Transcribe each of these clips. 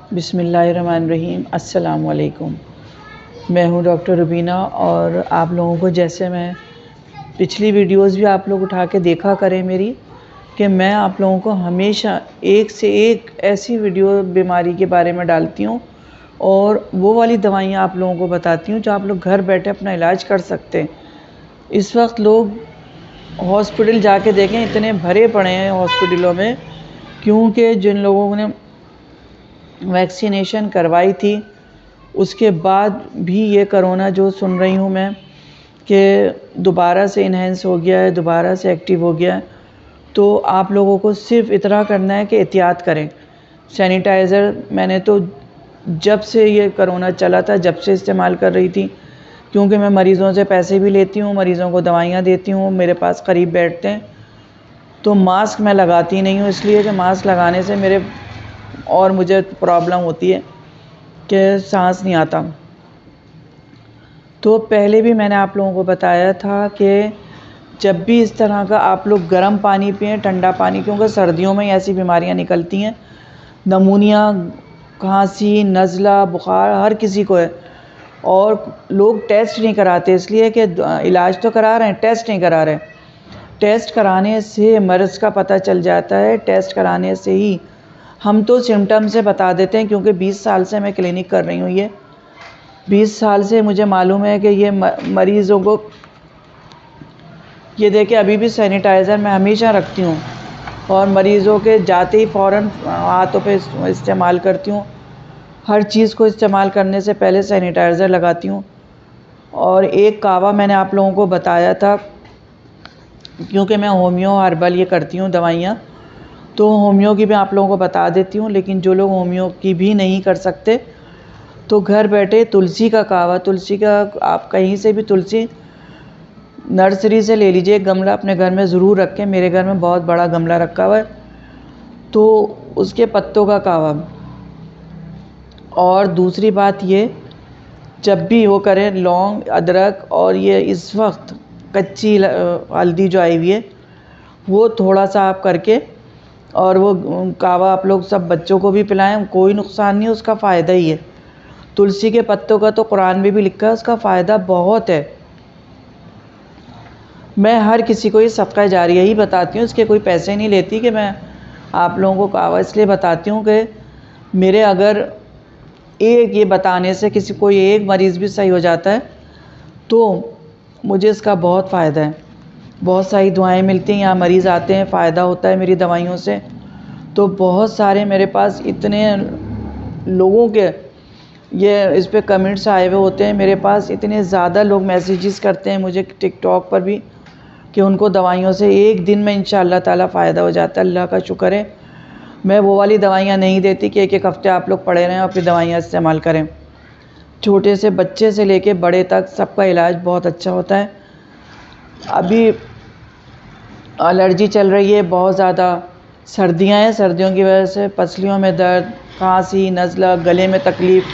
बिस्मिल्लाहिर्रहमानिर्रहीम। अस्सलाम वालेकुम। मैं हूँ डॉक्टर रुबीना और आप लोगों को जैसे मैं पिछली वीडियोस भी आप लोग उठा के देखा करें मेरी कि मैं आप लोगों को हमेशा एक से एक ऐसी वीडियो बीमारी के बारे में डालती हूँ और वो वाली दवाइयाँ आप लोगों को बताती हूँ जो आप लोग घर बैठे अपना इलाज कर सकते हैं। इस वक्त लोग हॉस्पिटल जाके देखें, इतने भरे पड़े हैं हॉस्पिटलों में, क्योंकि जिन लोगों ने वैक्सीनेशन करवाई थी उसके बाद भी ये कोरोना जो सुन रही हूँ मैं कि दोबारा से इन्हेंस हो गया है, दोबारा से एक्टिव हो गया है। तो आप लोगों को सिर्फ इतना करना है कि एहतियात करें। सैनिटाइज़र मैंने तो जब से ये कोरोना चला था जब से इस्तेमाल कर रही थी, क्योंकि मैं मरीज़ों से पैसे भी लेती हूँ, मरीज़ों को दवाइयाँ देती हूँ, मेरे पास करीब बैठते हैं। तो मास्क मैं लगाती नहीं हूँ, इसलिए कि मास्क लगाने से मेरे और मुझे प्रॉब्लम होती है कि सांस नहीं आता। तो पहले भी मैंने आप लोगों को बताया था कि जब भी इस तरह का आप लोग गर्म पानी पिएं, ठंडा पानी, क्योंकि सर्दियों में ऐसी बीमारियां निकलती हैं, नमूनिया, खांसी, नज़ला, बुखार हर किसी को है। और लोग टेस्ट नहीं कराते इसलिए कि इलाज तो करा रहे हैं, टेस्ट नहीं करा रहे। टेस्ट कराने से मर्ज़ का पता चल जाता है, टेस्ट कराने से ही हम तो सिम्टम से बता देते हैं, क्योंकि 20 साल से मैं क्लिनिक कर रही हूँ। ये 20 साल से मुझे मालूम है कि ये मरीज़ों को ये देखिए, अभी भी सैनिटाइज़र मैं हमेशा रखती हूँ और मरीज़ों के जाते ही फ़ौरन हाथों पे इस्तेमाल करती हूँ। हर चीज़ को इस्तेमाल करने से पहले सैनिटाइज़र लगाती हूँ। और एक कावा मैंने आप लोगों को बताया था, क्योंकि मैं होम्यो हर्बल ये करती हूँ दवाइयाँ, तो होम्यो की मैं आप लोगों को बता देती हूँ। लेकिन जो लोग होम्यो की भी नहीं कर सकते तो घर बैठे तुलसी का कावा, तुलसी का आप कहीं से भी तुलसी नर्सरी से ले लीजिए, गमला अपने घर में ज़रूर रखें। मेरे घर में बहुत बड़ा गमला रखा हुआ है, तो उसके पत्तों का कावा। और दूसरी बात ये, जब भी वो करें, लौंग, अदरक और ये इस वक्त कच्ची हल्दी जो आई हुई है वो थोड़ा सा आप करके और वो कावा आप लोग सब बच्चों को भी पिलाएं, कोई नुकसान नहीं, उसका फ़ायदा ही है। तुलसी के पत्तों का तो कुरान में भी लिखा है, उसका फ़ायदा बहुत है। मैं हर किसी को ये सदका जारिया ही बताती हूँ, इसके कोई पैसे नहीं लेती कि मैं आप लोगों को कावा इसलिए बताती हूँ कि मेरे अगर एक ये बताने से किसी कोई एक मरीज़ भी सही हो जाता है तो मुझे इसका बहुत फ़ायदा है। बहुत सारी दुआएं मिलती हैं, यहाँ मरीज़ आते हैं, फ़ायदा होता है मेरी दवाइयों से। तो बहुत सारे मेरे पास इतने लोगों के ये इस पे कमेंट्स आए हुए होते हैं, मेरे पास इतने ज़्यादा लोग मैसेजेस करते हैं मुझे टिकटॉक पर भी कि उनको दवाइयों से एक दिन में इंशाअल्लाह ताला फ़ायदा हो जाता है। अल्लाह का शुक्र है। मैं वो वाली दवाइयाँ नहीं देती कि एक एक हफ़्ते आप लोग पड़े रहें और फिर दवाइयाँ इस्तेमाल करें। छोटे से बच्चे से लेके बड़े तक सबका इलाज बहुत अच्छा होता है। अभी एलर्जी चल रही है बहुत ज़्यादा, सर्दियाँ हैं, सर्दियों की वजह से पसलियों में दर्द, खांसी, नज़ला, गले में तकलीफ़,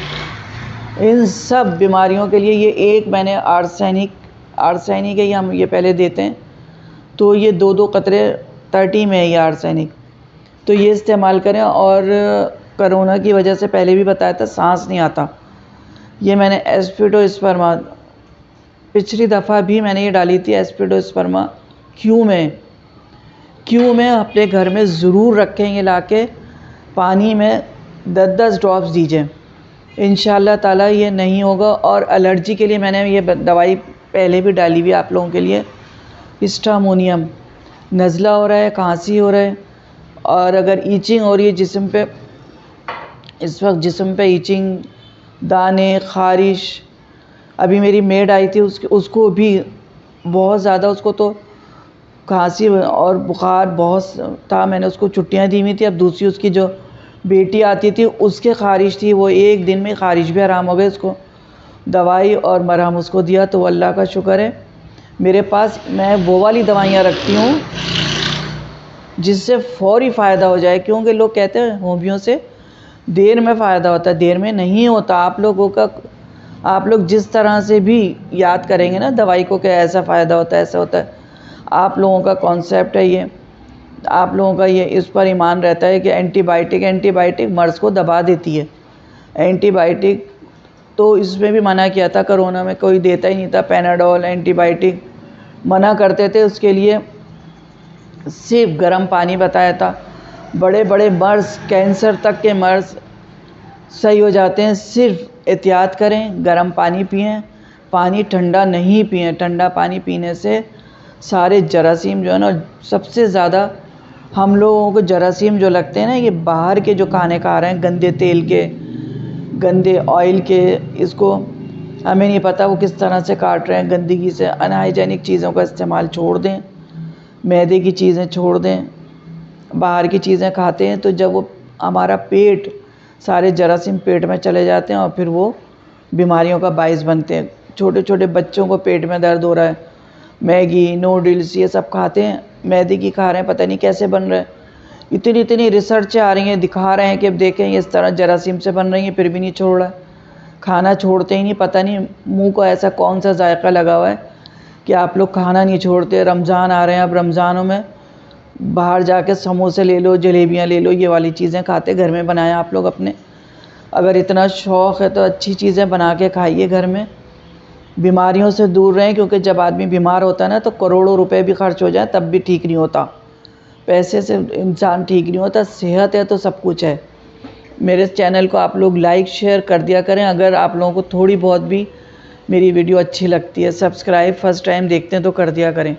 इन सब बीमारियों के लिए ये एक मैंने आर्सेनिक है, ये हम ये पहले देते हैं, तो ये 2-2 कतरे 30 में है ये आर्सेनिक, तो ये इस्तेमाल करें। और कोरोना की वजह से पहले भी बताया था, सांस नहीं आता, ये मैंने एस्पिडोस्पर्मा पिछली दफ़ा भी मैंने ये डाली थी, एस्पिडोस्पर्मा क्यू में अपने घर में ज़रूर रखेंगे, लाके पानी में 10-10 ड्रॉप्स दीजिए, इंशाअल्लाह ताला ये नहीं होगा। और एलर्जी के लिए मैंने ये दवाई पहले भी डाली हुई आप लोगों के लिए, हिस्टामोनियम। नज़ला हो रहा है, खांसी हो रहा है और अगर ईचिंग हो रही है जिस्म पे, इस वक्त जिस्म पे ईचिंग, दाने, ख़ारिश, अभी मेरी मेड आई थी उसको भी बहुत ज़्यादा, उसको तो खांसी और बुखार बहुत था, मैंने उसको छुट्टियां दी हुई थी। अब दूसरी उसकी जो बेटी आती थी उसके ख़ारिश थी, वो एक दिन में ख़ारिश भी आराम हो गए, उसको दवाई और मरहम उसको दिया, तो अल्लाह का शुक्र है। मेरे पास मैं वो वाली दवाइयाँ रखती हूँ जिससे फ़ौरी फ़ायदा हो जाए, क्योंकि लोग कहते हैं होमियो से देर में फ़ायदा होता है, देर में नहीं होता। आप लोग जिस तरह से भी याद करेंगे ना दवाई को कि ऐसा फ़ायदा होता है, ऐसा होता है, आप लोगों का कॉन्सेप्ट है ये, आप लोगों का ये इस पर ईमान रहता है कि एंटीबायोटिक मर्ज़ को दबा देती है, एंटीबायोटिक तो इसमें भी मना किया था, कोरोना में कोई देता ही नहीं था, पैनाडोल एंटीबायोटिक मना करते थे। उसके लिए सिर्फ गर्म पानी बताया था। बड़े बड़े मर्ज़, कैंसर तक के मर्ज़ सही हो जाते हैं। सिर्फ एहतियात करें, गर्म पानी पिएं, पानी ठंडा नहीं पिएं। ठंडा पानी पीने से सारे जरासीम जो है ना, सबसे ज़्यादा हम लोगों को जरासीम जो लगते हैं ना, ये बाहर के जो खाने खा रहे हैं, गंदे तेल के, गंदे ऑयल के, इसको हमें नहीं पता वो किस तरह से काट रहे हैं गंदगी से। अनहाइजेनिक चीज़ों का इस्तेमाल छोड़ दें, मैदे की चीज़ें छोड़ दें। बाहर की चीज़ें खाते हैं तो जब वो हमारा पेट, सारे जरासीम पेट में चले जाते हैं और फिर वो बीमारियों का बायस बनते हैं। छोटे छोटे बच्चों को पेट में दर्द हो रहा है, मैगी नूडल्स ये सब खाते हैं, मैदे की खा रहे हैं, पता नहीं कैसे बन रहे हैं। इतनी इतनी रिसर्च आ रही हैं, दिखा रहे हैं कि अब देखें इस तरह जरासीम से बन रही हैं, फिर भी नहीं छोड़ रहा है। खाना छोड़ते ही नहीं, पता नहीं मुंह को ऐसा कौन सा जायका लगा हुआ है कि आप लोग खाना नहीं छोड़ते। रमज़ान आ रहे हैं, अब रमज़ानों में बाहर जाके समोसे ले लो, जलेबियाँ ले लो, ये वाली चीज़ें खाते। घर में बनाएं आप लोग अपने, अगर इतना शौक़ है तो अच्छी चीज़ें बना के खाइए घर में। बीमारियों से दूर रहें, क्योंकि जब आदमी बीमार होता है ना तो करोड़ों रुपए भी खर्च हो जाए तब भी ठीक नहीं होता। पैसे से इंसान ठीक नहीं होता, सेहत है तो सब कुछ है। मेरे चैनल को आप लोग लाइक शेयर कर दिया करें। अगर आप लोगों को थोड़ी बहुत भी मेरी वीडियो अच्छी लगती है, सब्सक्राइब फर्स्ट टाइम देखते हैं तो कर दिया करें,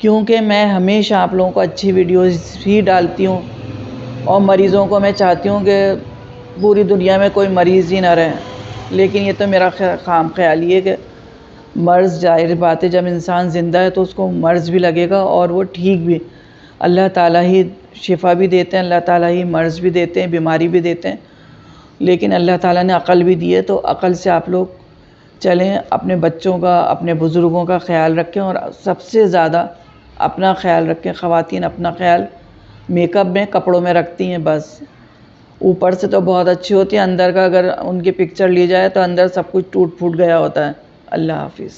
क्योंकि मैं हमेशा आप लोगों को अच्छी वीडियोस ही डालती हूँ। और मरीज़ों को मैं चाहती हूँ कि पूरी दुनिया में कोई मरीज़ ही ना रहे। लेकिन ये तो मेरा खाम ख्याल ही है कि मर्ज़, ज़ाहिर बात है जब इंसान ज़िंदा है तो उसको मर्ज़ भी लगेगा और वो ठीक भी। अल्लाह ताला ही शिफ़ा भी देते हैं, अल्लाह ताला ही मर्ज़ भी देते हैं, बीमारी भी देते हैं। लेकिन अल्लाह ताला ने अक़ल भी दी है, तो अक़ल से आप लोग चलें, अपने बच्चों का, अपने बुज़ुर्गों का ख़्याल रखें और सबसे ज़्यादा अपना ख़्याल रखें। ख़वातीन अपना ख़्याल मेकअप में, कपड़ों में रखती हैं बस। ऊपर से तो बहुत अच्छी होती है, अंदर का अगर उनकी पिक्चर ली जाए तो अंदर सब कुछ टूट फूट गया होता है। अल्लाह हाफ़िज़।